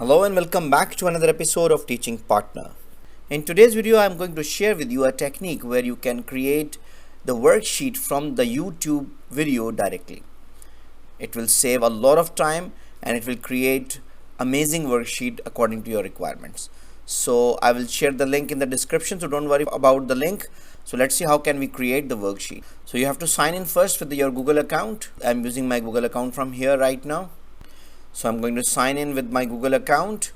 Hello and welcome back to another episode of Teaching Partner. In today's video, I'm going to share with you a technique where you can create the worksheet from the YouTube video directly. It will save a lot of time and it will create amazing worksheet according to your requirements. So I will share the link in the description, so don't worry about the link. So let's see how can we create the worksheet. So you have to sign in first with your Google account. I'm using my Google account from here right now. So I'm going to sign in with my Google account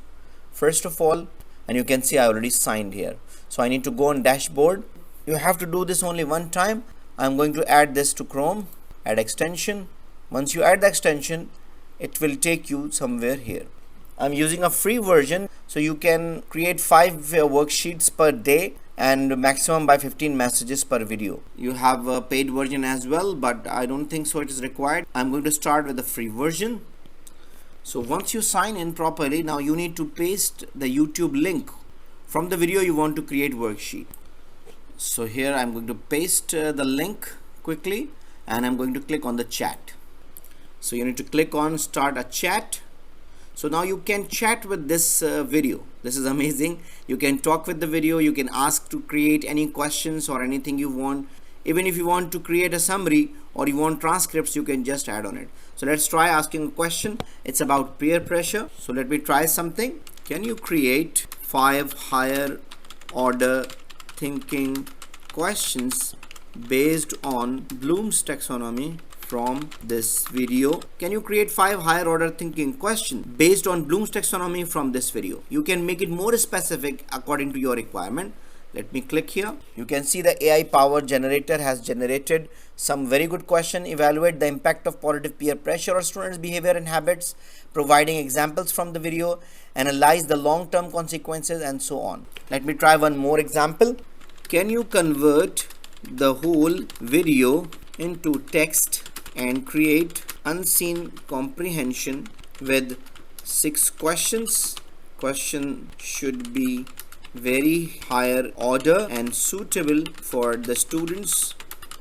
first of all, and you can see I already signed here. So I need to go on dashboard. You have to do this only one time. I'm going to add this to Chrome, add extension. Once you add the extension, it will take you somewhere here. I'm using a free version, so you can create 5 worksheets per day and maximum by 15 messages per video. You have a paid version as well, but I don't think so it is required. I'm going to start with the free version. So once you sign in properly, now you need to paste the YouTube link from the video you want to create worksheet. So here I'm going to paste the link quickly and I'm going to click on the chat. So you need to click on start a chat. So now you can chat with this video. This is amazing. You can talk with the video. You can ask to create any questions or anything you want. Even if you want to create a summary or you want transcripts, you can just add on it. So let's try asking a question. It's about peer pressure. So let me try something. Can you create 5 higher order thinking questions based on Bloom's taxonomy from this video? Can you create 5 higher order thinking questions based on Bloom's taxonomy from this video? You can make it more specific according to your requirement. Let me click here. You can see the AI powered generator has generated some very good question. Evaluate the impact of positive peer pressure on students' behavior and habits, providing examples from the video, analyze the long-term consequences, and so on. Let me try one more example. Can you convert the whole video into text and create unseen comprehension with 6 questions? Question should be very higher order and suitable for the students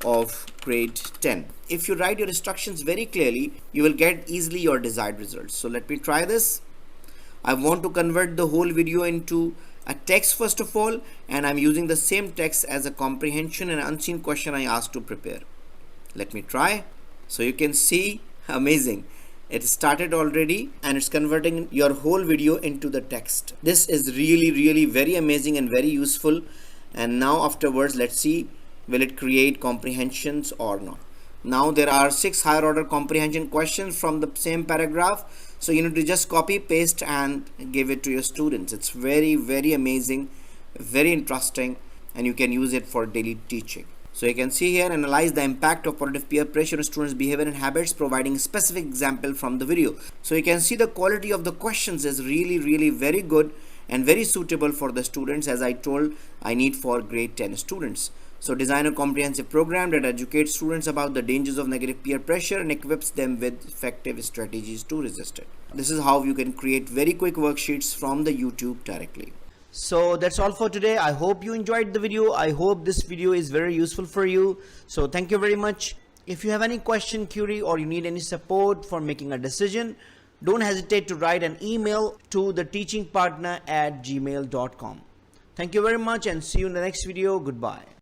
of grade 10. If you write your instructions very clearly, you will get easily your desired results. So let me try this. I want to convert the whole video into a text first of all, and I'm using the same text as a comprehension and unseen question I asked to prepare. Let me try. So you can see, amazing. It started already and it's converting your whole video into the text. This is really very amazing and very useful. And now afterwards, let's see, will it create comprehensions or not? Now there are 6 higher order comprehension questions from the same paragraph. So you need to just copy, paste and give it to your students. It's very amazing, very interesting, and you can use it for daily teaching. So you can see here, analyze the impact of positive peer pressure on students' behavior and habits, providing a specific example from the video. So you can see the quality of the questions is really very good and very suitable for the students. As I told, I need for grade 10 students. So design a comprehensive program that educates students about the dangers of negative peer pressure and equips them with effective strategies to resist it. This is how you can create very quick worksheets from the YouTube directly. So that's all for today. I hope you enjoyed the video. I hope this video is very useful for you. So thank you very much. If you have any question, query, or you need any support for making a decision, don't hesitate to write an email to theteachingpartner@gmail.com. Thank you very much and see you in the next video. Goodbye.